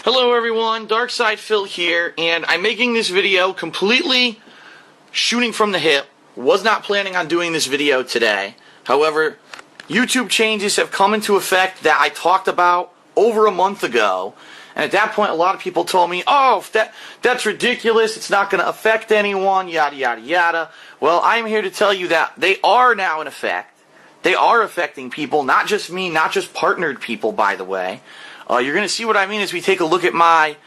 Hello everyone, Darkside Phil here, and I'm making this video completely shooting from the hip. Was not planning on doing this video today. However, YouTube changes have come into effect that I talked about over a month ago, and at that point a lot of people told me, oh, that's ridiculous, it's not going to affect anyone, yada yada yada. Well, I'm here to tell you that they are now in effect. They are affecting people, not just me, not just partnered people, by the way. You're going to see what I mean as we take a look at my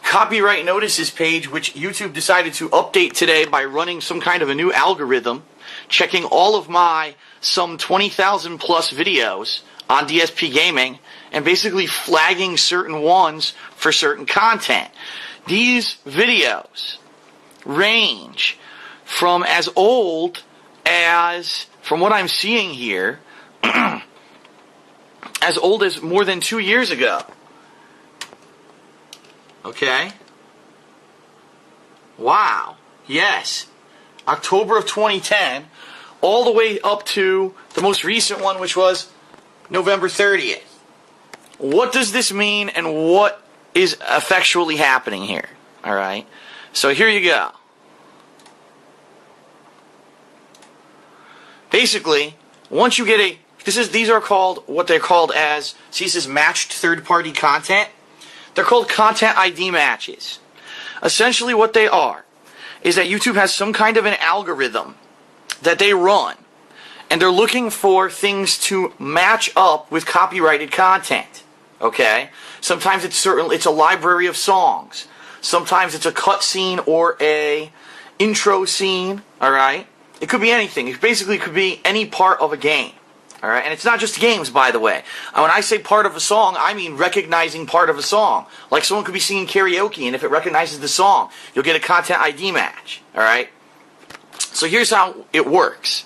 copyright notices page, which YouTube decided to update today by running some kind of a new algorithm, checking all of my some 20,000 plus videos on DSP Gaming, and basically flagging certain ones for certain content. These videos range from as old as, from what I'm seeing here, as old as more than 2 years ago. Okay? Wow. Yes. October of 2010, all the way up to the most recent one, which was November 30th. What does this mean, and what is effectually happening here? Alright? So here you go. Basically, once you get a... These are called, what they're called as, see, this is matched third-party content. They're called content ID matches. Essentially what they are is that YouTube has some kind of an algorithm that they run, and they're looking for things to match up with copyrighted content. Okay? Sometimes it's a library of songs. Sometimes it's a cutscene or a intro scene. Alright? It could be anything. It basically could be any part of a game. Alright, and it's not just games, by the way. When I say part of a song, I mean recognizing part of a song. Like someone could be singing karaoke, and if it recognizes the song, you'll get a content ID match. Alright? So here's how it works.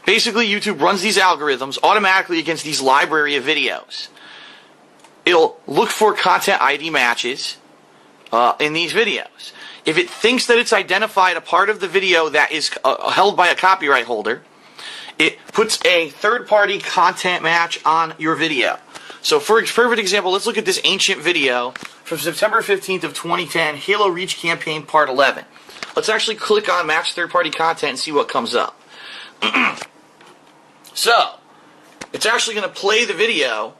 Basically, YouTube runs these algorithms automatically against these library of videos. It'll look for content ID matches in these videos. If it thinks that it's identified a part of the video that is held by a copyright holder, it puts a third-party content match on your video. So for a perfect example, let's look at this ancient video from September 15th of 2010, Halo Reach Campaign Part 11. Let's actually click on Match Third-Party Content and see what comes up. So, it's actually going to play the video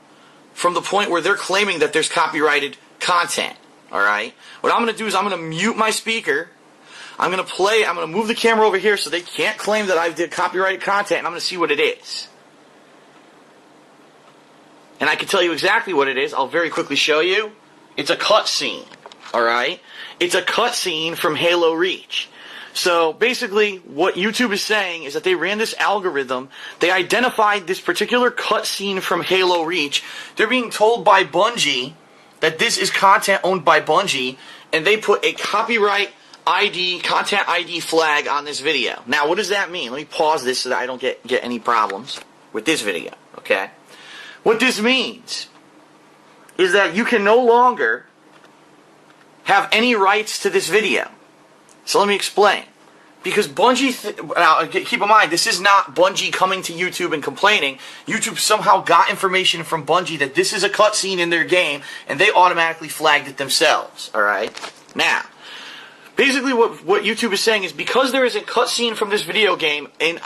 from the point where they're claiming that there's copyrighted content. Alright? What I'm going to do is I'm going to mute my speaker. I'm going to move the camera over here so they can't claim that I did copyrighted content, and I'm going to see what it is. And I can tell you exactly what it is. I'll very quickly show you. It's a cutscene. Alright? It's a cutscene from Halo Reach. So, basically, what YouTube is saying is that they ran this algorithm. They identified this particular cutscene from Halo Reach. They're being told by Bungie that this is content owned by Bungie, and they put a copyright content ID flag on this video. Now, what does that mean? Let me pause this so that I don't get any problems with this video, okay? What this means is that you can no longer have any rights to this video. So let me explain. Because Bungie, now keep in mind, this is not Bungie coming to YouTube and complaining. YouTube somehow got information from Bungie that this is a cutscene in their game, and they automatically flagged it themselves, alright? Now, basically, what YouTube is saying is because there is a cutscene from this video game in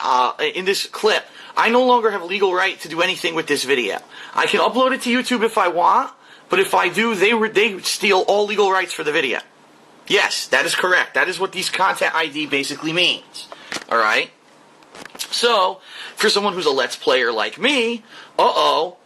this clip, I no longer have legal right to do anything with this video. I can upload it to YouTube if I want, but if I do, they steal all legal rights for the video. Yes, that is correct. That is what these content ID basically means. Alright? So, for someone who's a Let's Player like me,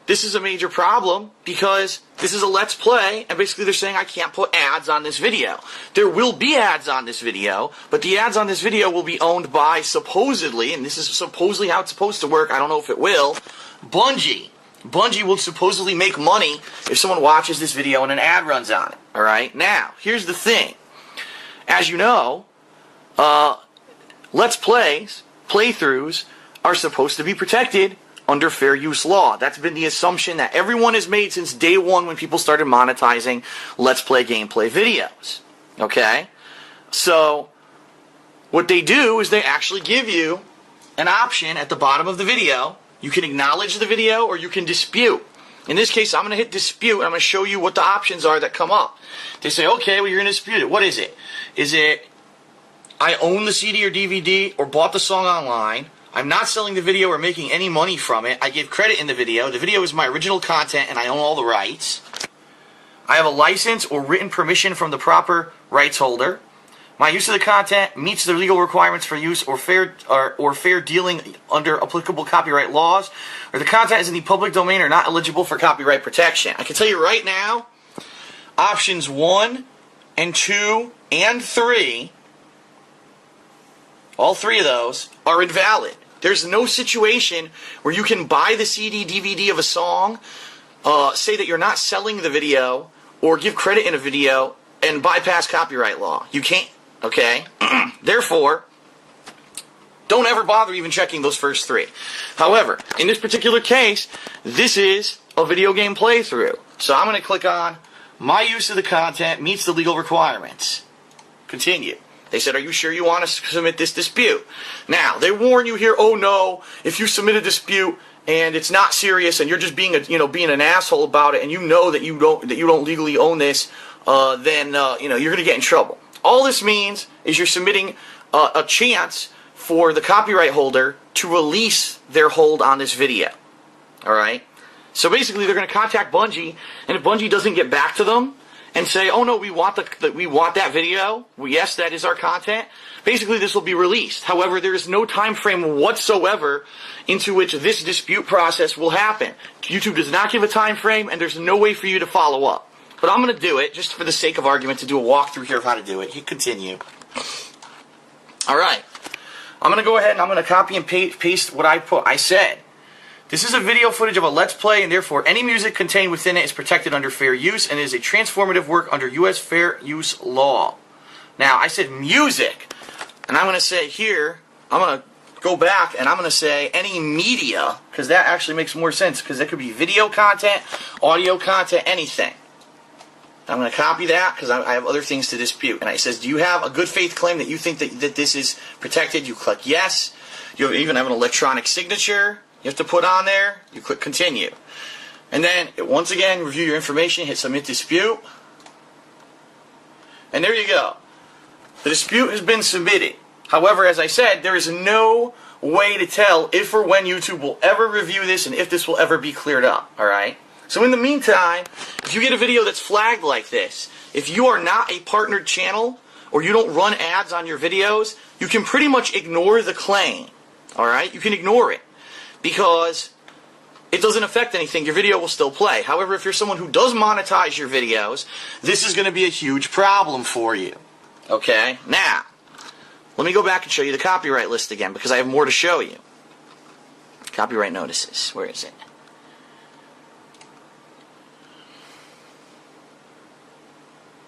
this is a major problem because this is a Let's Play, and basically they're saying I can't put ads on this video. There will be ads on this video, but the ads on this video will be owned by, supposedly, and this is supposedly how it's supposed to work, I don't know if it will, Bungie. Bungie will supposedly make money if someone watches this video and an ad runs on it. Alright? Now, here's the thing. As you know, Let's Plays, playthroughs, are supposed to be protected under fair use law. That's been the assumption that everyone has made since day one when people started monetizing Let's Play gameplay videos. Okay? So, what they do is they actually give you an option at the bottom of the video. You can acknowledge the video or you can dispute. In this case, I'm going to hit dispute, and I'm going to show you what the options are that come up. They say, okay, well, you're going to dispute it. What is it? Is it, I own the CD or DVD or bought the song online. I'm not selling the video or making any money from it. I give credit in the video. The video is my original content, and I own all the rights. I have a license or written permission from the proper rights holder. My use of the content meets the legal requirements for use or fair dealing under applicable copyright laws, or the content is in the public domain or not eligible for copyright protection. I can tell you right now, options 1 and 2 and 3, all three of those, are invalid. There's no situation where you can buy the CD, DVD of a song, say that you're not selling the video, or give credit in a video, and bypass copyright law. You can't. Okay? Therefore, don't ever bother even checking those first three. However, in this particular case, this is a video game playthrough. So I'm going to click on my use of the content meets the legal requirements. Continue. They said, are you sure you want to submit this dispute? Now, they warn you here, oh no, if you submit a dispute and it's not serious and you're just being an asshole about it and you know that you don't legally own this, then you're going to get in trouble. All this means is you're submitting a chance for the copyright holder to release their hold on this video. Alright? So basically they're going to contact Bungie, and if Bungie doesn't get back to them and say, oh no, we want that video, yes, that is our content, basically this will be released. However, there is no time frame whatsoever into which this dispute process will happen. YouTube does not give a time frame, and there's no way for you to follow up. But I'm going to do it, just for the sake of argument, to do a walkthrough here of how to do it. Hit continue. Alright. I'm going to go ahead and I'm going to copy and paste what I put. I said, this is a video footage of a Let's Play, and therefore any music contained within it is protected under fair use and is a transformative work under U.S. fair use law. Now, I said music. And I'm going to say here, I'm going to go back and I'm going to say any media, because that actually makes more sense, because it could be video content, audio content, anything. I'm going to copy that because I have other things to dispute. And it says, do you have a good faith claim that you think that this is protected? You click yes. You even have an electronic signature you have to put on there. You click continue. And then, once again, review your information, hit submit dispute. And there you go. The dispute has been submitted. However, as I said, there is no way to tell if or when YouTube will ever review this and if this will ever be cleared up. Alright? So in the meantime, if you get a video that's flagged like this, if you are not a partnered channel, or you don't run ads on your videos, you can pretty much ignore the claim. Alright? You can ignore it. Because it doesn't affect anything. Your video will still play. However, if you're someone who does monetize your videos, this is going to be a huge problem for you. Okay? Now, let me go back and show you the copyright list again, because I have more to show you. Copyright notices. Where is it?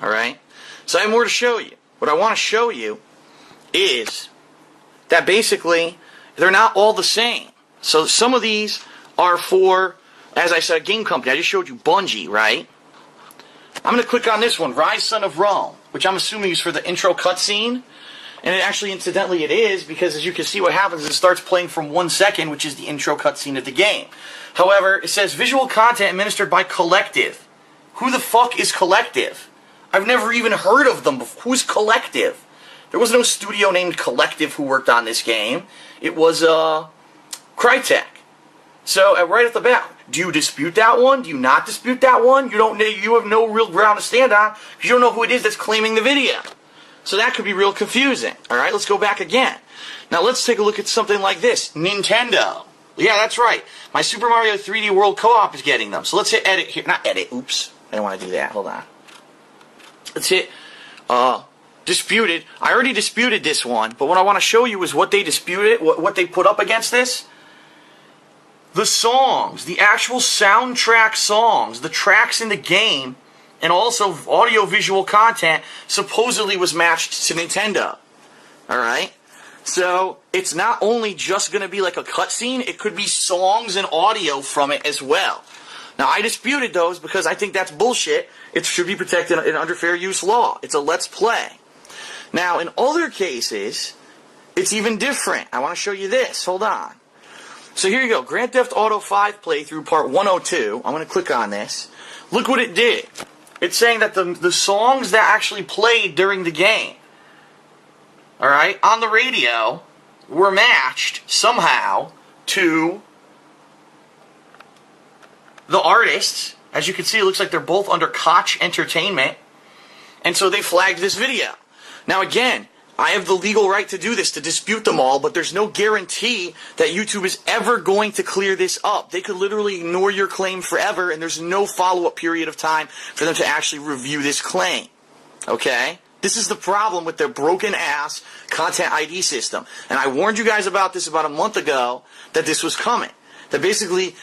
Alright? So I have more to show you. What I want to show you is that basically they're not all the same. So some of these are for, as I said, a game company. I just showed you Bungie, right? I'm going to click on this one, Rise Son of Rome, which I'm assuming is for the intro cutscene. And it actually, incidentally, it is, because as you can see what happens is it starts playing from 1 second, which is the intro cutscene of the game. However, it says visual content administered by Collective. Who the fuck is Collective? I've never even heard of them before. Who's Collective? There was no studio named Collective who worked on this game. It was, Crytek. So, right off the bat, do you dispute that one? Do you not dispute that one? You have no real ground to stand on, because you don't know who it is that's claiming the video. So that could be real confusing. Alright, let's go back again. Now let's take a look at something like this. Nintendo. Yeah, that's right. My Super Mario 3D World Co-op is getting them. So let's hit edit here. Not edit, oops. I don't want to do that. Hold on. Let's hit disputed. I already disputed this one, but what I want to show you is what they disputed, what they put up against this. The songs, the actual soundtrack songs, the tracks in the game, and also audio-visual content supposedly was matched to Nintendo. Alright? So, it's not only just going to be like a cutscene, it could be songs and audio from it as well. Now, I disputed those because I think that's bullshit. It should be protected under fair use law. It's a Let's Play. Now, in other cases, it's even different. I want to show you this. Hold on. So here you go, Grand Theft Auto 5 playthrough part 102. I'm going to click on this. Look what it did. It's saying that the songs that actually played during the game, alright, on the radio, were matched somehow to the artists. As you can see, it looks like they're both under Koch Entertainment. And so they flagged this video. Now again, I have the legal right to do this, to dispute them all, but there's no guarantee that YouTube is ever going to clear this up. They could literally ignore your claim forever, and there's no follow-up period of time for them to actually review this claim. Okay? This is the problem with their broken-ass content ID system. And I warned you guys about this about a month ago, that this was coming. That basically,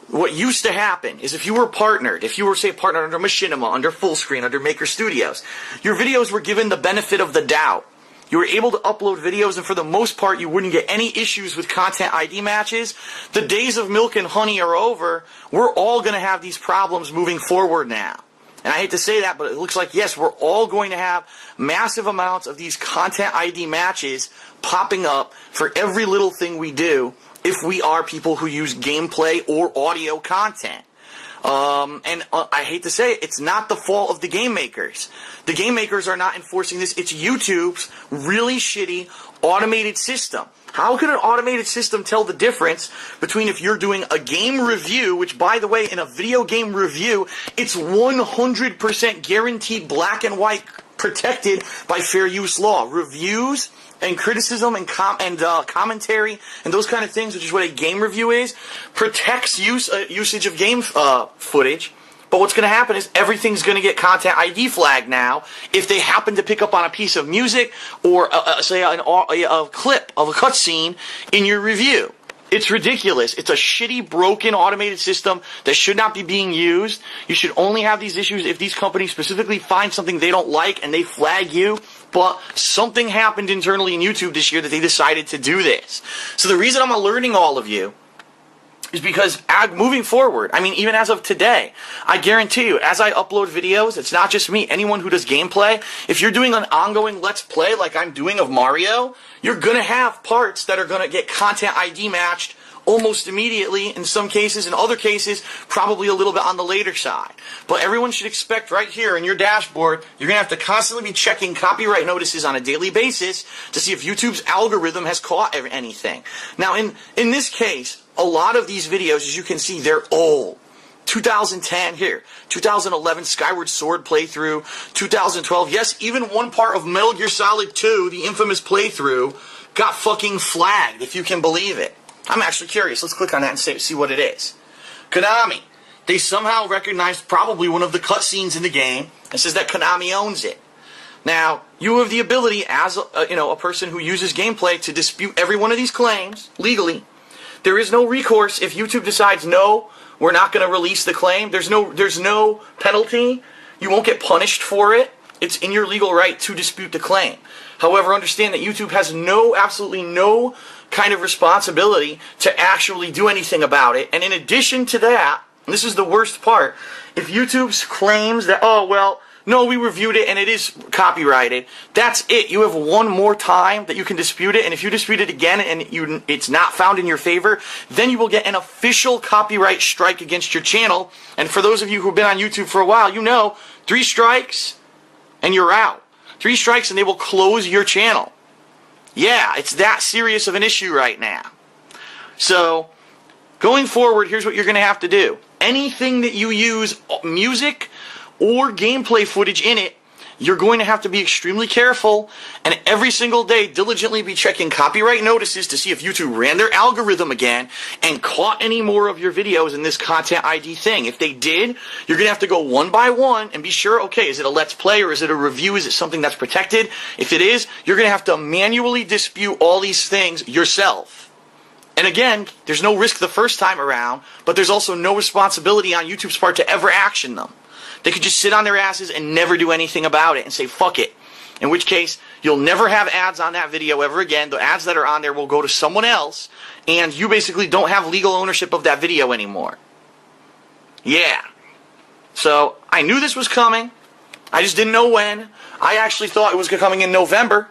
what used to happen is if you were partnered, if you were, say, partnered under Machinima, under Fullscreen, under Maker Studios, your videos were given the benefit of the doubt. You were able to upload videos, and for the most part, you wouldn't get any issues with content ID matches. The days of milk and honey are over. We're all going to have these problems moving forward now. And I hate to say that, but it looks like, yes, we're all going to have massive amounts of these content ID matches popping up for every little thing we do if we are people who use gameplay or audio content. I hate to say it, it's not the fault of the game makers. The game makers are not enforcing this. It's YouTube's really shitty automated system. How could an automated system tell the difference between if you're doing a game review, which, by the way, in a video game review, it's 100% guaranteed black and white protected by fair use law. Reviews and criticism and commentary and those kind of things, which is what a game review is, protects usage of game footage. But what's going to happen is everything's going to get content ID flagged now if they happen to pick up on a piece of music or, say, a clip of a cutscene in your review. It's ridiculous. It's a shitty, broken, automated system that should not be being used. You should only have these issues if these companies specifically find something they don't like and they flag you. But something happened internally in YouTube this year that they decided to do this. So the reason I'm alerting all of you is because moving forward, I mean, even as of today, I guarantee you, as I upload videos, it's not just me, anyone who does gameplay, if you're doing an ongoing Let's Play like I'm doing of Mario, you're going to have parts that are going to get content ID matched almost immediately in some cases. In other cases, probably a little bit on the later side. But everyone should expect right here in your dashboard, you're going to have to constantly be checking copyright notices on a daily basis to see if YouTube's algorithm has caught anything. Now, in this case, a lot of these videos, as you can see, they're old. 2010 here, 2011 Skyward Sword playthrough, 2012, yes, even one part of Metal Gear Solid 2, the infamous playthrough, got fucking flagged, if you can believe it. I'm actually curious. Let's click on that and see what it is. Konami. They somehow recognized probably one of the cutscenes in the game and says that Konami owns it. Now, you have the ability as a person who uses gameplay to dispute every one of these claims legally. There is no recourse if YouTube decides, no, we're not going to release the claim. There's no penalty. You won't get punished for it. It's in your legal right to dispute the claim. However, understand that YouTube has absolutely no kind of responsibility to actually do anything about it. And in addition to that, and this is the worst part, if YouTube claims that, oh, well, no, we reviewed it and it is copyrighted, that's it. You have one more time that you can dispute it, and if you dispute it again and it's not found in your favor, then you will get an official copyright strike against your channel. And for those of you who have been on YouTube for a while, you know, 3 strikes and you're out. 3 strikes and they will close your channel. Yeah, it's that serious of an issue right now. So, going forward, here's what you're going to have to do. Anything that you use music or gameplay footage in it, you're going to have to be extremely careful and every single day diligently be checking copyright notices to see if YouTube ran their algorithm again and caught any more of your videos in this content ID thing. If they did, you're going to have to go one by one and be sure, okay, is it a Let's Play or is it a review? Is it something that's protected? If it is, you're going to have to manually dispute all these things yourself. And again, there's no risk the first time around, but there's also no responsibility on YouTube's part to ever action them. They could just sit on their asses and never do anything about it and say, fuck it. In which case, you'll never have ads on that video ever again. The ads that are on there will go to someone else, and you basically don't have legal ownership of that video anymore. Yeah. So, I knew this was coming. I just didn't know when. I actually thought it was coming in November.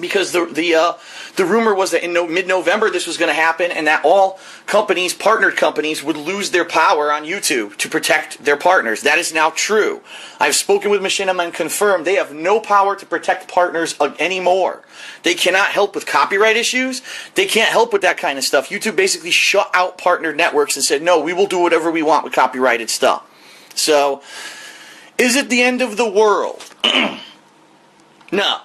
because the rumor was that in mid-November this was going to happen, and that all companies, partnered companies, would lose their power on YouTube to protect their partners. That is now true. I've spoken with Machinima and confirmed they have no power to protect partners anymore. They cannot help with copyright issues. They can't help with that kind of stuff. YouTube basically shut out partnered networks and said, no, we will do whatever we want with copyrighted stuff. So, is it the end of the world? No.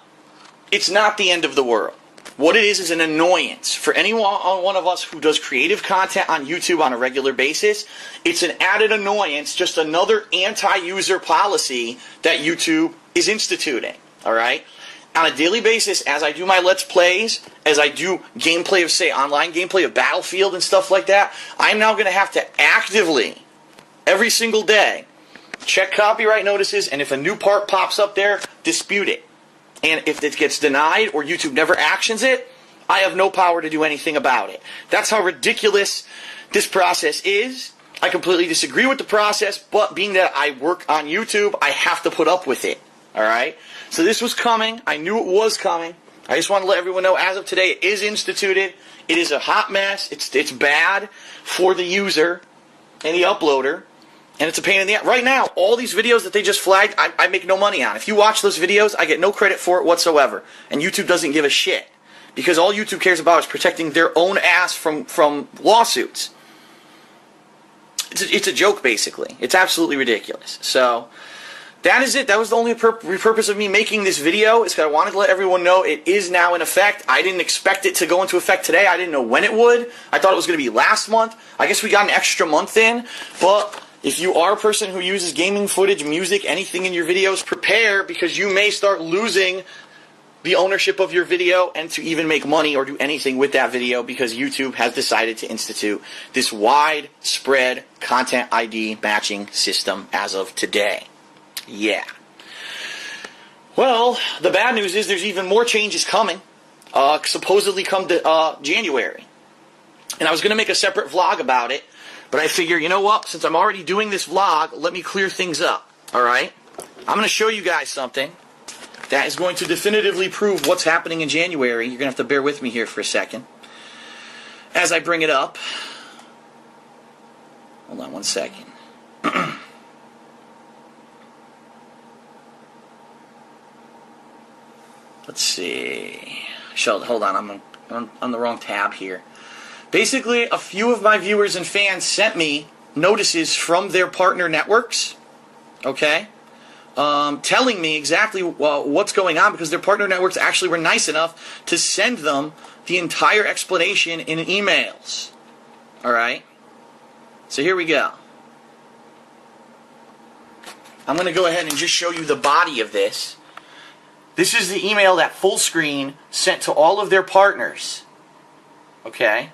It's not the end of the world. What it is an annoyance. For any one of us who does creative content on YouTube on a regular basis, it's an added annoyance, just another anti-user policy that YouTube is instituting. Alright? On a daily basis, as I do my Let's Plays, as I do gameplay of, say, online gameplay of Battlefield and stuff like that, I'm now going to have to actively, every single day, check copyright notices, and if a new part pops up there, dispute it. And if it gets denied or YouTube never actions it, I have no power to do anything about it. That's how ridiculous this process is. I completely disagree with the process, but being that I work on YouTube, I have to put up with it. Alright? So this was coming. I knew it was coming. I just want to let everyone know, as of today, it is instituted. It is a hot mess. It's bad for the user and the uploader. And it's a pain in the ass. Right now, all these videos that they just flagged, I make no money on. If you watch those videos, I get no credit for it whatsoever. And YouTube doesn't give a shit. Because all YouTube cares about is protecting their own ass from lawsuits. It's a joke, basically. It's absolutely ridiculous. So, that is it. That was the only purpose of me making this video. Is because I wanted to let everyone know it is now in effect. I didn't expect it to go into effect today. I didn't know when it would. I thought it was going to be last month. I guess we got an extra month in. But if you are a person who uses gaming footage, music, anything in your videos, prepare, because you may start losing the ownership of your video and to even make money or do anything with that video, because YouTube has decided to institute this widespread content ID matching system as of today. Yeah. Well, the bad news is there's even more changes coming, supposedly come to January. And I was going to make a separate vlog about it, but I figure, you know what? Since I'm already doing this vlog, let me clear things up. Alright? I'm going to show you guys something that is going to definitively prove what's happening in January. You're going to have to bear with me here for a second as I bring it up. Hold on one second. Let's see. Hold on, I'm on the wrong tab here. Basically, a few of my viewers and fans sent me notices from their partner networks, okay, telling me exactly what's going on, because their partner networks actually were nice enough to send them the entire explanation in emails. Alright? So here we go. I'm going to go ahead and just show you the body of this. This is the email that Fullscreen sent to all of their partners. Okay?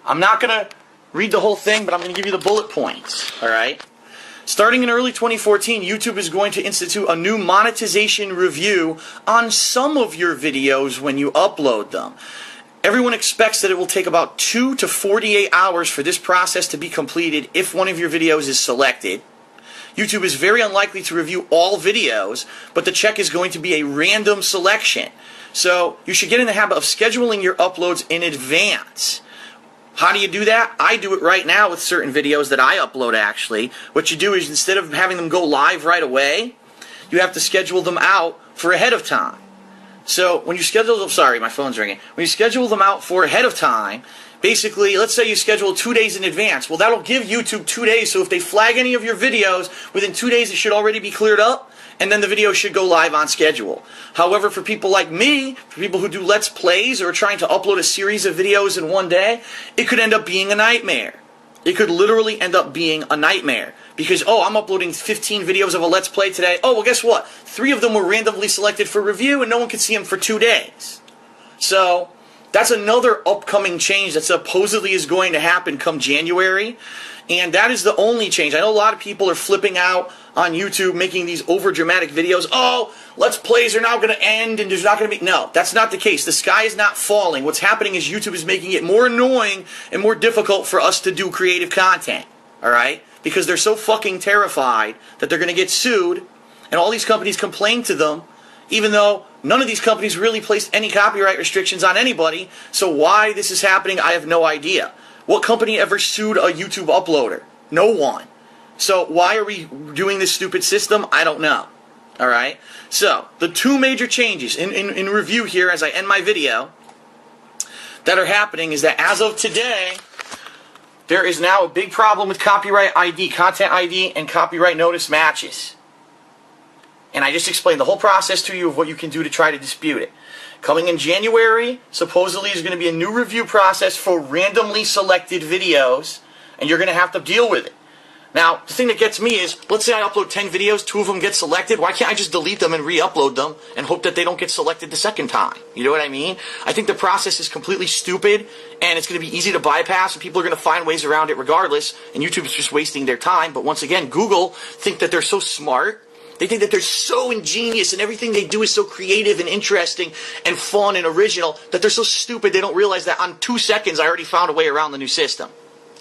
I'm not going to read the whole thing, but I'm going to give you the bullet points. Alright? Starting in early 2014, YouTube is going to institute a new monetization review on some of your videos when you upload them. Everyone expects that it will take about 2 to 48 hours for this process to be completed if one of your videos is selected. YouTube is very unlikely to review all videos, but the check is going to be a random selection. So you should get in the habit of scheduling your uploads in advance. How do you do that? I do it right now with certain videos that I upload, actually. What you do is, instead of having them go live right away, you have to schedule them out for ahead of time. So when you schedule them, sorry, my phone's ringing. When you schedule them out for ahead of time, basically, let's say you schedule 2 days in advance. Well, that'll give YouTube 2 days, so if they flag any of your videos, within 2 days it should already be cleared up, and then the video should go live on schedule. However, for people like me, for people who do Let's Plays or are trying to upload a series of videos in one day, it could end up being a nightmare. It could literally end up being a nightmare. Because, I'm uploading 15 videos of a Let's Play today. Oh, well, guess what? 3 of them were randomly selected for review, and no one could see them for 2 days. So that's another upcoming change that supposedly is going to happen come January. And that is the only change. I know a lot of people are flipping out on YouTube, making these over-dramatic videos. Oh, Let's Plays are now going to end and there's not going to be... No, that's not the case. The sky is not falling. What's happening is YouTube is making it more annoying and more difficult for us to do creative content. Alright? Because they're so fucking terrified that they're going to get sued, and all these companies complain to them, even though none of these companies really placed any copyright restrictions on anybody. So why this is happening, I have no idea. What company ever sued a YouTube uploader? No one. So why are we doing this stupid system? I don't know. All right. So the two major changes in review here as I end my video that are happening is that as of today, there is now a big problem with copyright ID, content ID, and copyright notice matches. And I just explained the whole process to you of what you can do to try to dispute it. Coming in January, supposedly, is going to be a new review process for randomly selected videos, and you're going to have to deal with it. Now, the thing that gets me is, let's say I upload 10 videos, 2 of them get selected. Why can't I just delete them and re-upload them and hope that they don't get selected the second time? You know what I mean? I think the process is completely stupid, and it's going to be easy to bypass, and people are going to find ways around it regardless, and YouTube is just wasting their time. But once again, Google think that they're so smart. They think that they're so ingenious, and everything they do is so creative and interesting and fun and original that they're so stupid they don't realize that on 2 seconds I already found a way around the new system.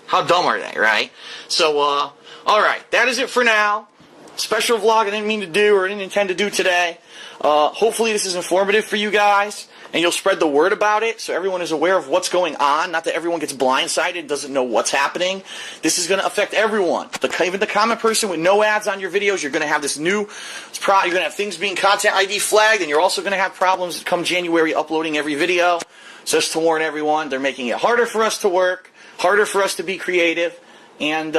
How dumb are they, right? So, alright, that is it for now. Special vlog I didn't mean to do or didn't intend to do today. Hopefully this is informative for you guys, and you'll spread the word about it so everyone is aware of what's going on. Not that everyone gets blindsided, doesn't know what's happening. This is going to affect everyone. Even the common person with no ads on your videos, you're going to have this new, you're going to have things being content ID flagged, and you're also going to have problems come January uploading every video. So just to warn everyone, they're making it harder for us to work, harder for us to be creative, and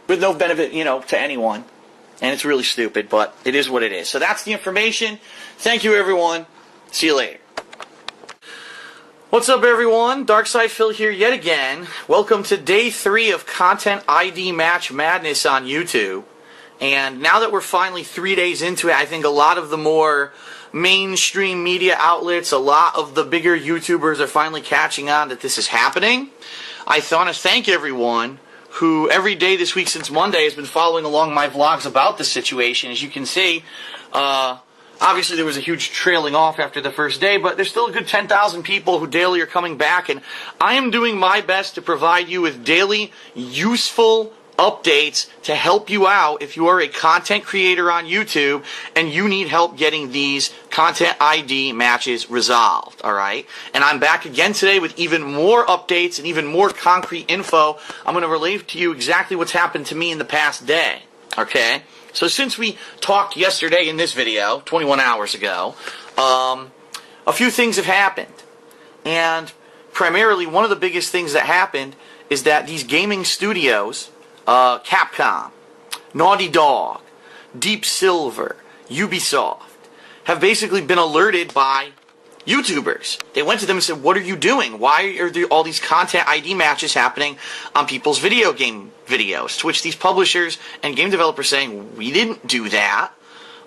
with no benefit, to anyone. And it's really stupid, but it is what it is. So that's the information. Thank you, everyone. See you later. What's up, everyone? Darkside Phil here yet again. Welcome to day 3 of Content ID Match Madness on YouTube. And now that we're finally 3 days into it, I think a lot of the more mainstream media outlets, a lot of the bigger YouTubers are finally catching on that this is happening. I want to thank everyone who every day this week since Monday has been following along my vlogs about the situation. As you can see, obviously there was a huge trailing off after the first day, but there's still a good 10,000 people who daily are coming back, and I am doing my best to provide you with daily useful updates to help you out if you are a content creator on YouTube and you need help getting these content ID matches resolved, alright? And I'm back again today with even more updates and even more concrete info. I'm going to relate to you exactly what's happened to me in the past day, okay? So since we talked yesterday in this video, 21 hours ago, a few things have happened. And primarily one of the biggest things that happened is that these gaming studios, Capcom, Naughty Dog, Deep Silver, Ubisoft, have basically been alerted by YouTubers. They went to them and said, what are you doing? Why are there all these content ID matches happening on people's video game videos? To which these publishers and game developers saying, we didn't do that.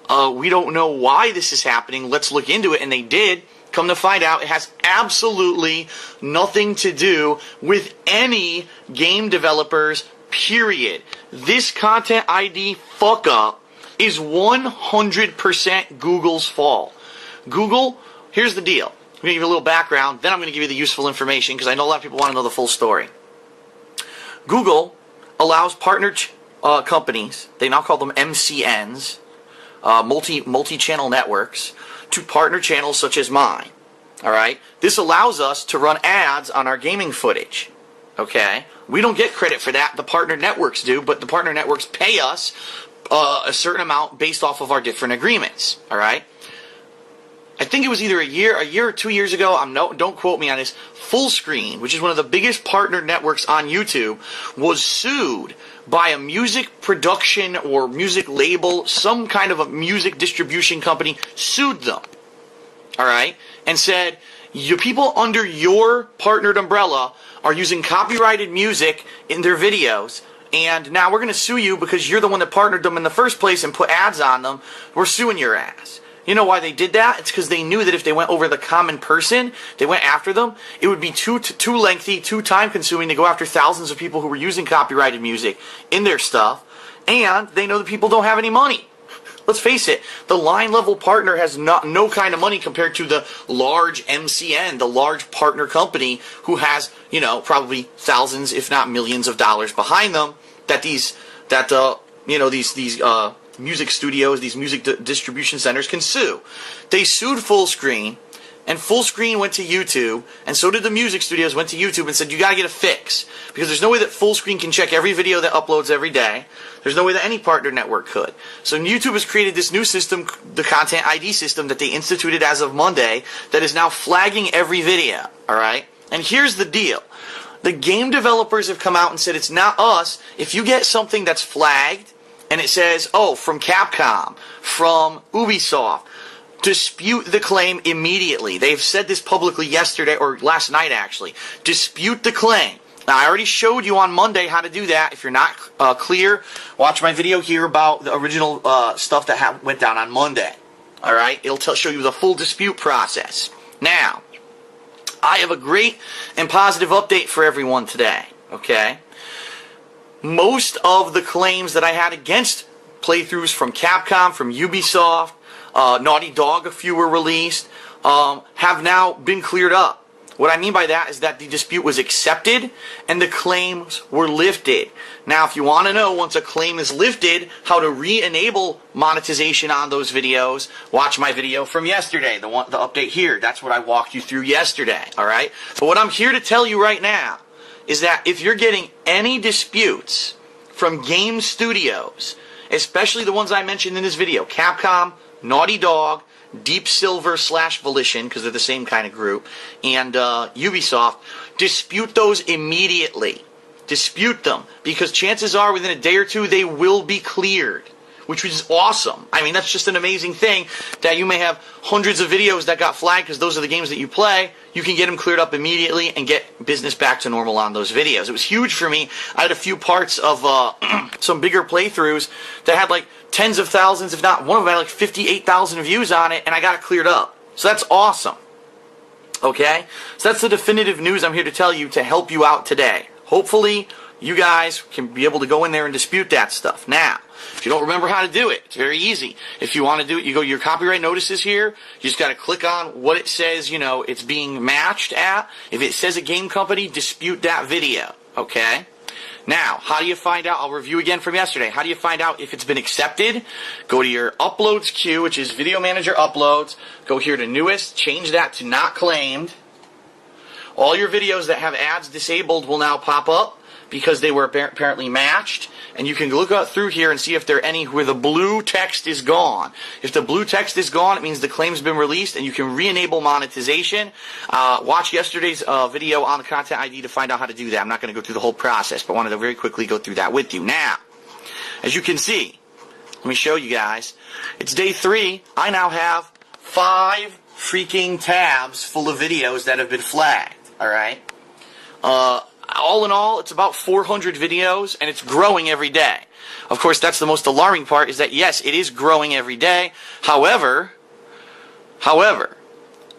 We don't know why this is happening. Let's look into it. And they did. Come to find out, it has absolutely nothing to do with any game developers, period. This content ID fuck up is 100% Google's fault. Google, here's the deal. I'm going to give you a little background, then I'm going to give you the useful information because I know a lot of people want to know the full story. Google allows partner companies, they now call them MCNs, multi-channel networks, to partner channels such as mine. Alright? This allows us to run ads on our gaming footage. Okay? We don't get credit for that. The partner networks do, but the partner networks pay us a certain amount based off of our different agreements. Alright? I think it was either a year or 2 years ago, don't quote me on this, Full Screen, which is one of the biggest partner networks on YouTube, was sued by a music production or music label, some kind of a music distribution company, sued them. Alright? And said, you people under your partnered umbrella are using copyrighted music in their videos, and now we're going to sue you because you're the one that partnered them in the first place and put ads on them. We're suing your ass. You know why they did that? It's because they knew that if they went over the common person, they went after them, it would be too lengthy, too time-consuming to go after thousands of people who were using copyrighted music in their stuff, and they know that people don't have any money. Let's face it, the line-level partner has no kind of money compared to the large MCN, the large partner company who has, probably thousands, if not millions of dollars behind them that these music studios, these music distribution centers can sue. They sued Fullscreen, and Fullscreen went to YouTube, and so did the music studios, went to YouTube and said, you gotta get a fix. Because there's no way that Fullscreen can check every video that uploads every day. There's no way that any partner network could. So YouTube has created this new system, the Content ID system, that they instituted as of Monday, that is now flagging every video, alright? And here's the deal. The game developers have come out and said, it's not us. If you get something that's flagged, and it says, oh, from Capcom, from Ubisoft, dispute the claim immediately. They've said this publicly yesterday, or last night actually. Dispute the claim. Now, I already showed you on Monday how to do that. If you're not clear, watch my video here about the original stuff that went down on Monday. Alright? It'll show you the full dispute process. Now, I have a great and positive update for everyone today. Okay? Most of the claims that I had against playthroughs from Capcom, from Ubisoft, Naughty Dog, a few were released, have now been cleared up. What I mean by that is that the dispute was accepted and the claims were lifted. Now, if you want to know, once a claim is lifted, how to re-enable monetization on those videos, watch my video from yesterday, the update here. That's what I walked you through yesterday, alright? But what I'm here to tell you right now is that if you're getting any disputes from game studios, especially the ones I mentioned in this video, Capcom, Naughty Dog, Deep Silver / Volition, because they're the same kind of group, and Ubisoft, dispute those immediately. Dispute them, because chances are within a day or two they will be cleared, which is awesome. I mean, that's just an amazing thing, that you may have hundreds of videos that got flagged because those are the games that you play. You can get them cleared up immediately and get business back to normal on those videos. It was huge for me. I had a few parts of some bigger playthroughs that had like tens of thousands, if not one of them had like 58,000 views on it, and I got it cleared up. So that's awesome. Okay? So that's the definitive news I'm here to tell you to help you out today. Hopefully, you guys can be able to go in there and dispute that stuff. Now, if you don't remember how to do it, it's very easy. If you want to do it, you go to your copyright notices here. You just got to click on what it says, you know, it's being matched at. If it says a game company, dispute that video. Okay? Now, how do you find out? I'll review again from yesterday. How do you find out if it's been accepted? Go to your uploads queue, which is Video Manager Uploads. Go here to Newest. Change that to Not Claimed. All your videos that have ads disabled will now pop up because they were apparently matched. And you can look through here and see if there are any where the blue text is gone. If the blue text is gone, it means the claim's been released and you can re-enable monetization. Watch yesterday's video on the Content ID to find out how to do that. I'm not going to go through the whole process, but I wanted to very quickly go through that with you. Now, as you can see, let me show you guys. It's day 3. I now have 5 freaking tabs full of videos that have been flagged. Alright? All in all, it's about 400 videos, and it's growing every day. Of course, that's the most alarming part, is that, yes, it is growing every day. However,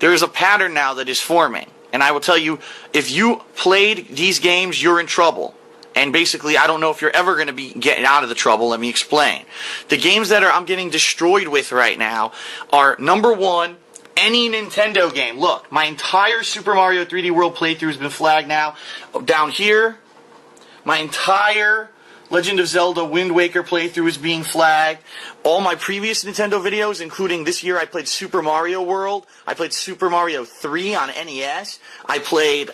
there is a pattern now that is forming. And I will tell you, if you played these games, you're in trouble. And basically, I don't know if you're ever going to be getting out of the trouble. Let me explain. The games that I'm getting destroyed with right now are, number 1, any Nintendo game. Look, my entire Super Mario 3D World playthrough has been flagged now. Down here, my entire Legend of Zelda Wind Waker playthrough is being flagged. All my previous Nintendo videos, including this year I played Super Mario World. I played Super Mario 3 on NES. I played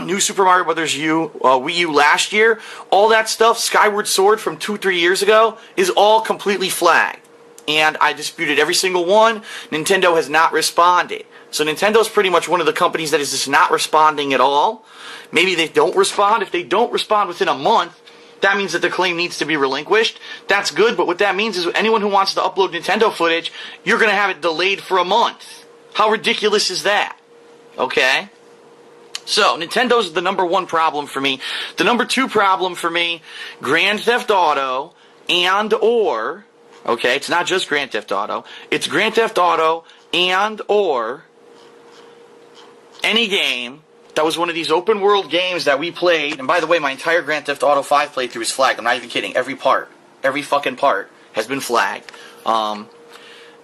New Super Mario Bros. Wii U last year. All that stuff, Skyward Sword from 2-3 years ago, is all completely flagged. And I disputed every single one. Nintendo has not responded. So Nintendo's pretty much one of the companies that is just not responding at all. Maybe they don't respond. If they don't respond within a month, that means that the claim needs to be relinquished. That's good, but what that means is anyone who wants to upload Nintendo footage, you're going to have it delayed for a month. How ridiculous is that? Okay? So, Nintendo's the number 1 problem for me. The number 2 problem for me, Grand Theft Auto and/or... Okay, it's not just Grand Theft Auto. It's Grand Theft Auto and/or any game that was one of these open world games that we played. And by the way, my entire Grand Theft Auto 5 playthrough is flagged. I'm not even kidding. Every part, every fucking part has been flagged.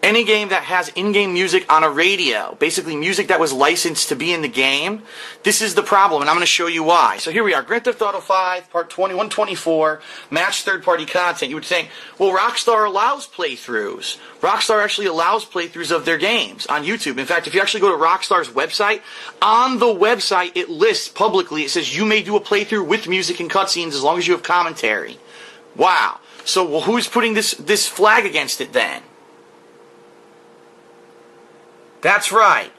any game that has in-game music on a radio, basically music that was licensed to be in the game, this is the problem, and I'm going to show you why. So here we are, Grand Theft Auto 5, Part 124, match third-party content. You would think, well, Rockstar allows playthroughs. Rockstar actually allows playthroughs of their games on YouTube. In fact, if you actually go to Rockstar's website, on the website it lists publicly, it says you may do a playthrough with music and cutscenes as long as you have commentary. Wow. So well, who's putting this flag against it then? That's right.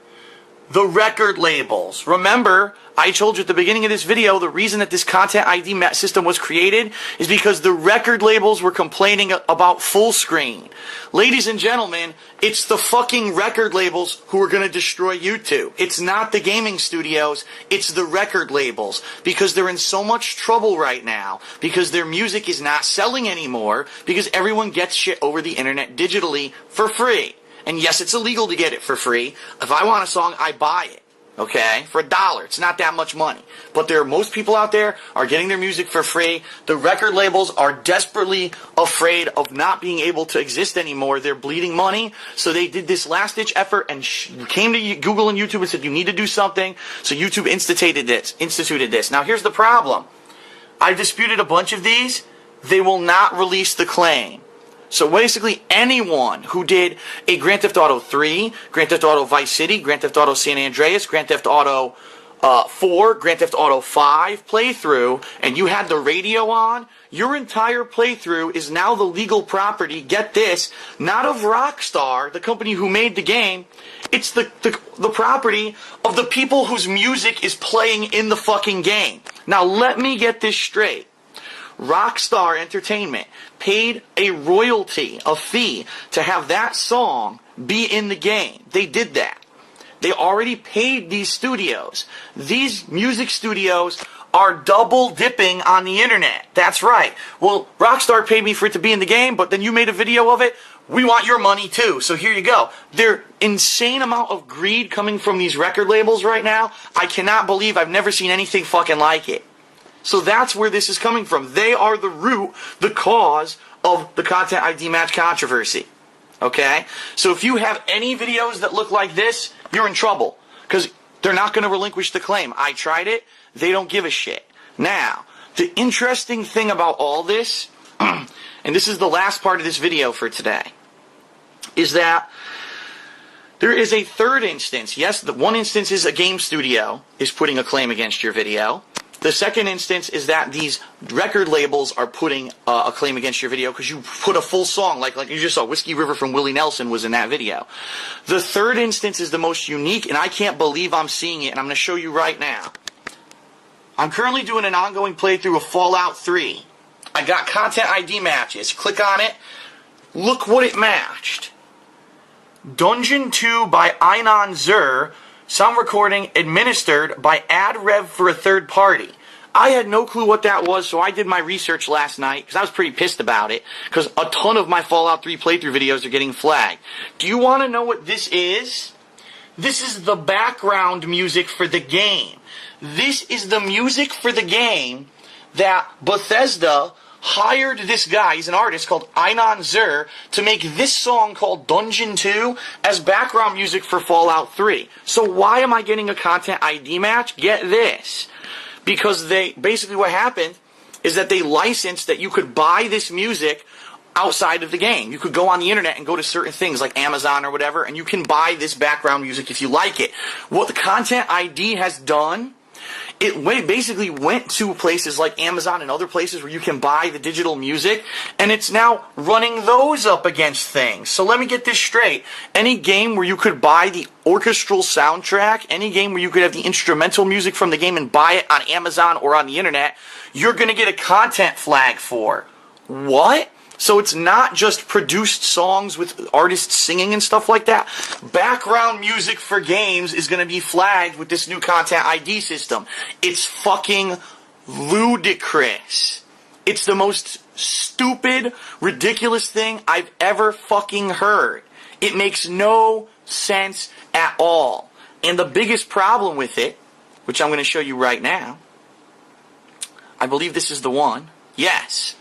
The record labels. Remember, I told you at the beginning of this video, the reason that this content ID system was created is because the record labels were complaining about full screen. Ladies and gentlemen, it's the fucking record labels who are going to destroy YouTube. It's not the gaming studios, it's the record labels. Because they're in so much trouble right now. Because their music is not selling anymore. Because everyone gets shit over the internet digitally for free. And yes, it's illegal to get it for free. If I want a song, I buy it. Okay? For $1. It's not that much money. But most people out there are getting their music for free. The record labels are desperately afraid of not being able to exist anymore. They're bleeding money. So they did this last-ditch effort and came to Google and YouTube and said, you need to do something. So YouTube instituted this. Now, here's the problem. I've disputed a bunch of these. They will not release the claim. So basically anyone who did a Grand Theft Auto 3, Grand Theft Auto Vice City, Grand Theft Auto San Andreas, Grand Theft Auto 4, Grand Theft Auto 5 playthrough, and you had the radio on, your entire playthrough is now the legal property, get this, not of Rockstar, the company who made the game, it's the property of the people whose music is playing in the fucking game. Now let me get this straight. Rockstar Entertainment paid a royalty, a fee, to have that song be in the game. They did that. They already paid these studios. These music studios are double dipping on the internet. That's right. Well, Rockstar paid me for it to be in the game, but then you made a video of it. We want your money too. So here you go. There's insane amount of greed coming from these record labels right now. I cannot believe I've never seen anything fucking like it. So that's where this is coming from. They are the root, the cause of the Content ID match controversy. Okay? So if you have any videos that look like this, you're in trouble. Because they're not going to relinquish the claim. I tried it. They don't give a shit. Now, the interesting thing about all this, and this is the last part of this video for today, is that there is a third instance. Yes, the one instance is a game studio is putting a claim against your video. The second instance is that these record labels are putting a claim against your video because you put a full song, like you just saw, Whiskey River from Willie Nelson was in that video. The third instance is the most unique, and I can't believe I'm seeing it, and I'm going to show you right now. I'm currently doing an ongoing playthrough of Fallout 3. I got Content ID matches. Click on it. Look what it matched. Dungeon 2 by Einon Zur. Sound recording administered by AdRev for a third party. I had no clue what that was, so I did my research last night, because I was pretty pissed about it, because a ton of my Fallout 3 playthrough videos are getting flagged. Do you want to know what this is? This is the background music for the game. This is the music for the game that Bethesda hired this guy, he's an artist called Einon Zur, to make this song called Dungeon 2 as background music for Fallout 3. So why am I getting a Content ID match? Get this. Because basically what happened is that they licensed that you could buy this music outside of the game. You could go on the internet and go to certain things like Amazon or whatever, and you can buy this background music if you like it. What the Content ID has done, it basically went to places like Amazon and other places where you can buy the digital music, and it's now running those up against things. So let me get this straight. Any game where you could buy the orchestral soundtrack, any game where you could have the instrumental music from the game and buy it on Amazon or on the internet, you're going to get a content flag for. What? So it's not just produced songs with artists singing and stuff like that. Background music for games is going to be flagged with this new Content ID system. It's fucking ludicrous. It's the most stupid, ridiculous thing I've ever fucking heard. It makes no sense at all. And the biggest problem with it, which I'm going to show you right now, I believe this is the one. Yes.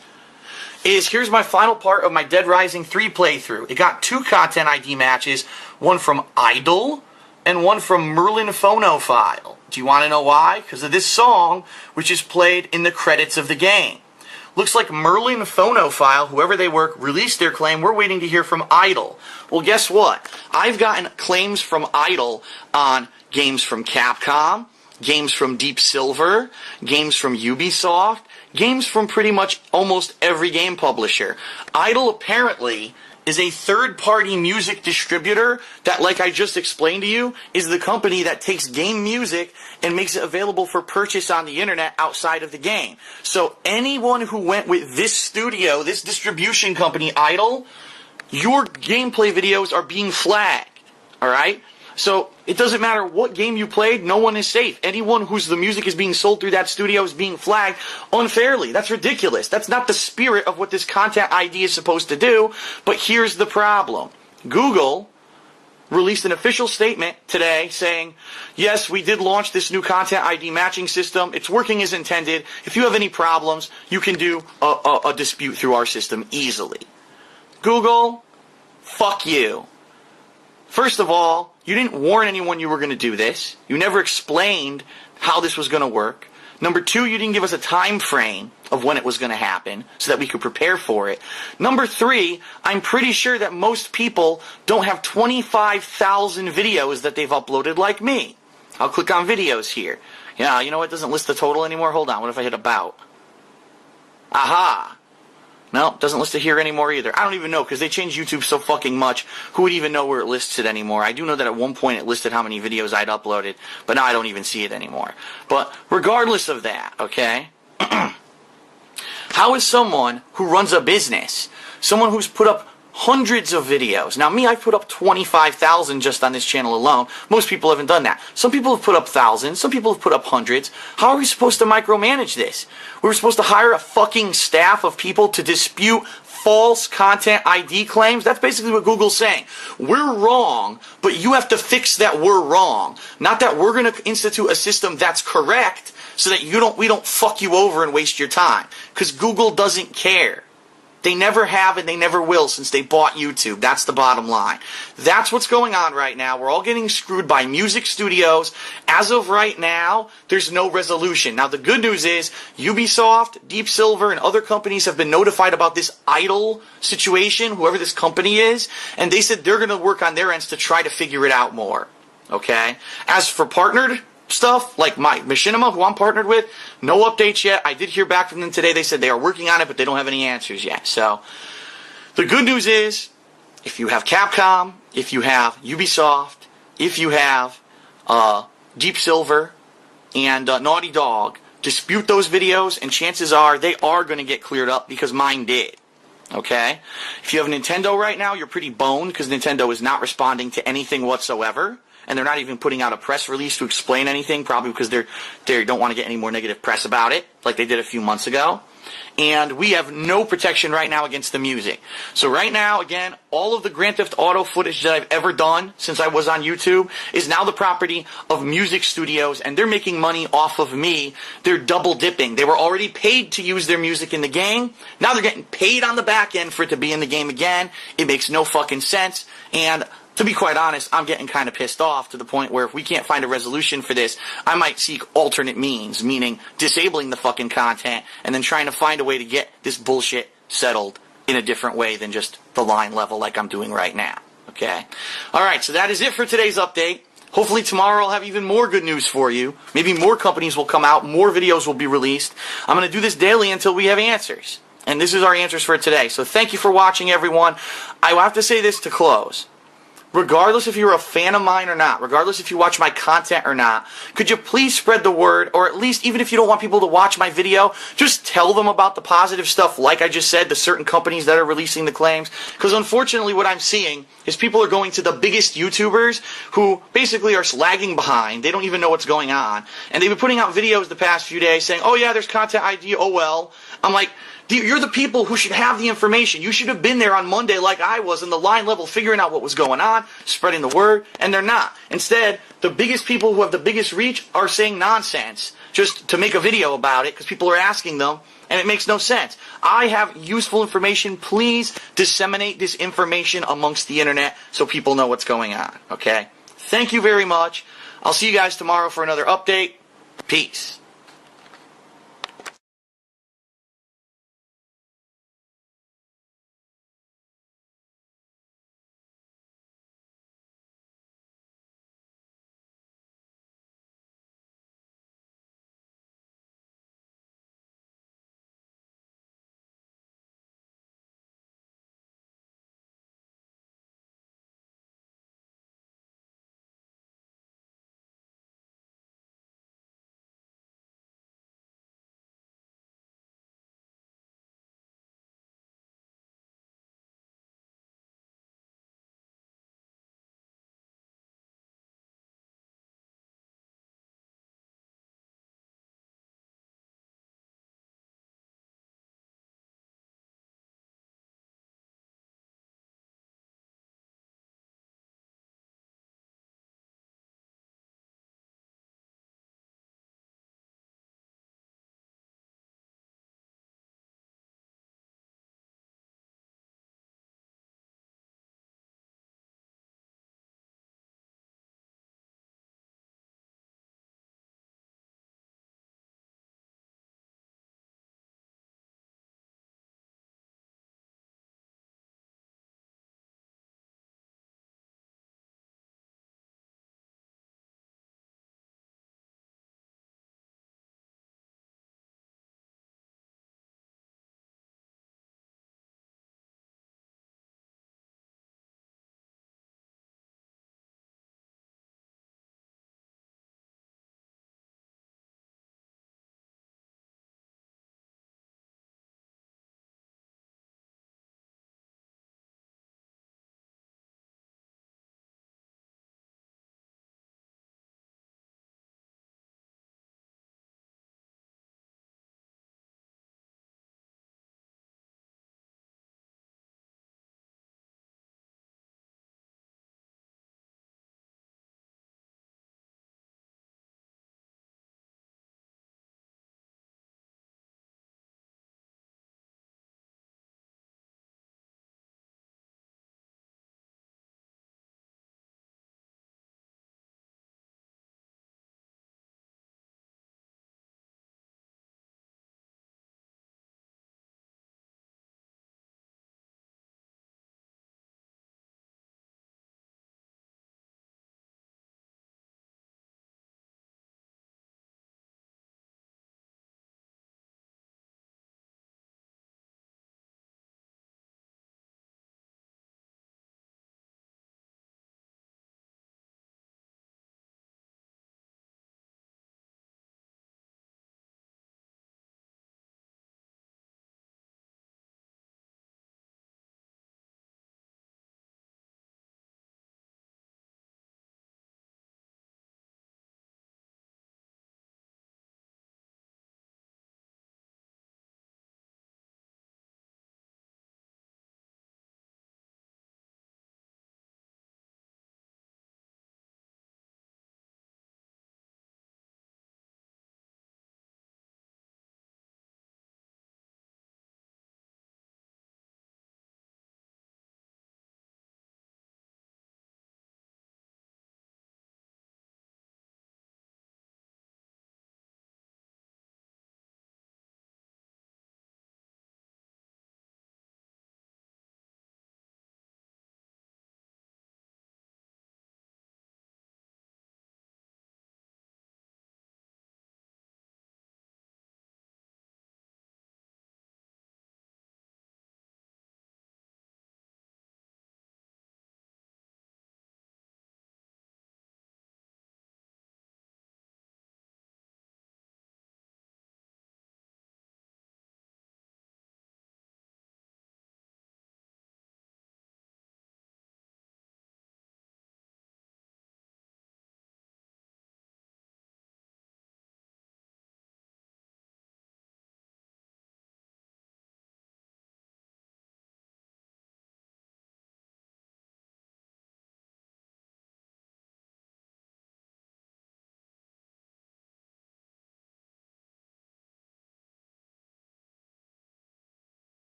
is here's my final part of my Dead Rising 3 playthrough. It got 2 content ID matches, one from Idol and one from Merlin Phonophile. Do you want to know why? Because of this song, which is played in the credits of the game. Looks like Merlin Phonophile, whoever they were, released their claim. We're waiting to hear from Idol. Well, guess what? I've gotten claims from Idol on games from Capcom, games from Deep Silver, games from Ubisoft, games from pretty much almost every game publisher. Idol apparently is a third-party music distributor that, like I just explained to you, is the company that takes game music and makes it available for purchase on the internet outside of the game. So anyone who went with this studio, this distribution company, Idol, your gameplay videos are being flagged, alright? So it doesn't matter what game you played, no one is safe. Anyone whose the music is being sold through that studio is being flagged unfairly. That's ridiculous. That's not the spirit of what this content ID is supposed to do. But here's the problem. Google released an official statement today saying, yes, we did launch this new content ID matching system. It's working as intended. If you have any problems, you can do a dispute through our system easily. Google, fuck you. First of all, you didn't warn anyone you were going to do this. You never explained how this was going to work. Number 2, you didn't give us a time frame of when it was going to happen so that we could prepare for it. Number 3, I'm pretty sure that most people don't have 25,000 videos that they've uploaded like me. I'll click on videos here. Yeah, you know what? It doesn't list the total anymore. Hold on. What if I hit about? Aha. No, doesn't list it here anymore either. I don't even know because they changed YouTube so fucking much. Who would even know where it lists it anymore? I do know that at one point it listed how many videos I'd uploaded, but now I don't even see it anymore. But regardless of that, okay? How is someone who runs a business, someone who's put up hundreds of videos. Now me, I've put up 25,000 just on this channel alone. Most people haven't done that. Some people have put up thousands. Some people have put up hundreds. How are we supposed to micromanage this? We were supposed to hire a fucking staff of people to dispute false content ID claims? That's basically what Google's saying. We're wrong, but you have to fix that we're wrong. Not that we're going to institute a system that's correct so that we don't fuck you over and waste your time. Because Google doesn't care. They never have and they never will since they bought YouTube. That's the bottom line. That's what's going on right now. We're all getting screwed by music studios. As of right now, there's no resolution. Now, the good news is Ubisoft, Deep Silver, and other companies have been notified about this Idol situation, whoever this company is, and they said they're going to work on their ends to try to figure it out more. Okay? As for partnered stuff, like my Machinima, who I'm partnered with, no updates yet. I did hear back from them today. They said they are working on it, but they don't have any answers yet. So, the good news is, if you have Capcom, if you have Ubisoft, if you have Deep Silver, and Naughty Dog, dispute those videos, and chances are they are going to get cleared up because mine did. Okay? If you have Nintendo right now, you're pretty boned because Nintendo is not responding to anything whatsoever. And they're not even putting out a press release to explain anything, probably because they don't want to get any more negative press about it, like they did a few months ago. And we have no protection right now against the music. So right now, again, all of the Grand Theft Auto footage that I've ever done since I was on YouTube is now the property of music studios, and they're making money off of me. They're double dipping. They were already paid to use their music in the game. Now they're getting paid on the back end for it to be in the game again. It makes no fucking sense. And to be quite honest, I'm getting kind of pissed off to the point where if we can't find a resolution for this, I might seek alternate means, meaning disabling the fucking content and then trying to find a way to get this bullshit settled in a different way than just the line level like I'm doing right now. Okay? Alright, so that is it for today's update. Hopefully tomorrow I'll have even more good news for you. Maybe more companies will come out, more videos will be released. I'm going to do this daily until we have answers. And this is our answers for today. So thank you for watching, everyone. I will have to say this to close. Regardless if you're a fan of mine or not, regardless if you watch my content or not, could you please spread the word, or at least even if you don't want people to watch my video, just tell them about the positive stuff, like I just said, the certain companies that are releasing the claims. Because unfortunately what I'm seeing is people are going to the biggest YouTubers who basically are lagging behind. They don't even know what's going on. And they've been putting out videos the past few days saying, oh yeah, there's content ID, oh well. I'm like, you're the people who should have the information. You should have been there on Monday like I was in the line level figuring out what was going on, spreading the word, and they're not. Instead, the biggest people who have the biggest reach are saying nonsense just to make a video about it because people are asking them, and it makes no sense. I have useful information. Please disseminate this information amongst the internet so people know what's going on, okay? Thank you very much. I'll see you guys tomorrow for another update. Peace.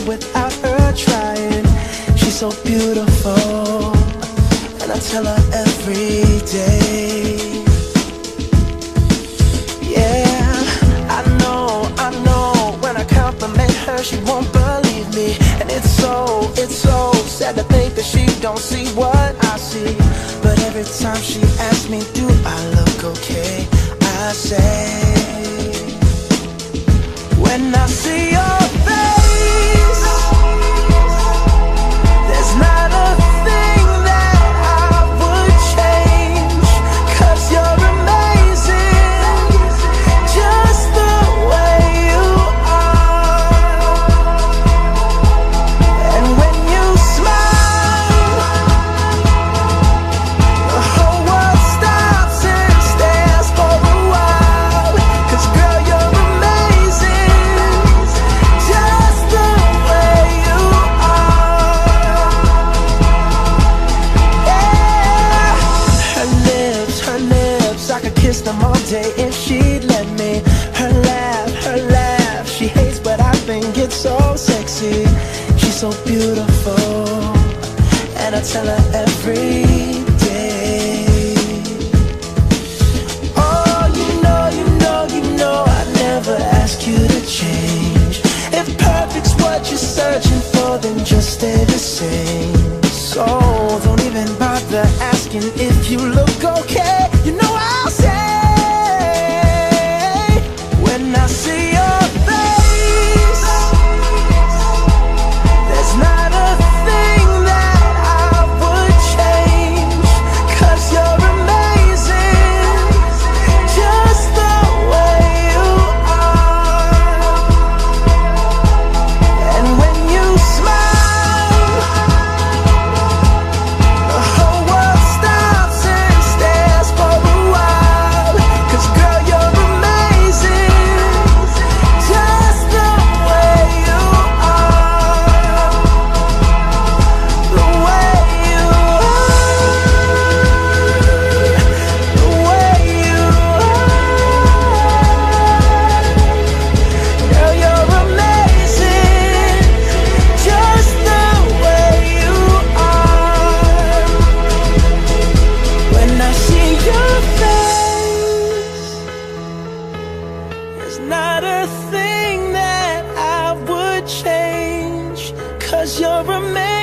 without her trying. She's so beautiful, and I tell her every day. Yeah, I know, when I compliment her, she won't believe me. And it's so sad to think that she don't see what I see. But every time she asks me, do I look okay, I say, when I see your face, there's not a thing that I would change, 'cause you're amazing, just the way you are. And when you smile, the whole world stops and stares for a while. 'Cause girl, you're amazing, just the way you are. Yeah. Her lips, I could kiss them all day if she'd let me. Her laugh, she hates but I think it's so sexy. She's so beautiful, and I tell her every day. Oh, you know, I never ask you to change. If perfect's what you're searching for, then just stay the same. So don't even bother asking if you look okay. You know I'll say, when I see your face, there's not a thing that I would change, 'cause you're amazing, just the way you are. And when you smile, the whole world stops and stares for a while. 'Cause girl, you're amazing, just the way you are. The way you are. The way you are. Girl, you're amazing, just the way you are. When I see your face, there's not a thing that I would change, 'cause you're amazing.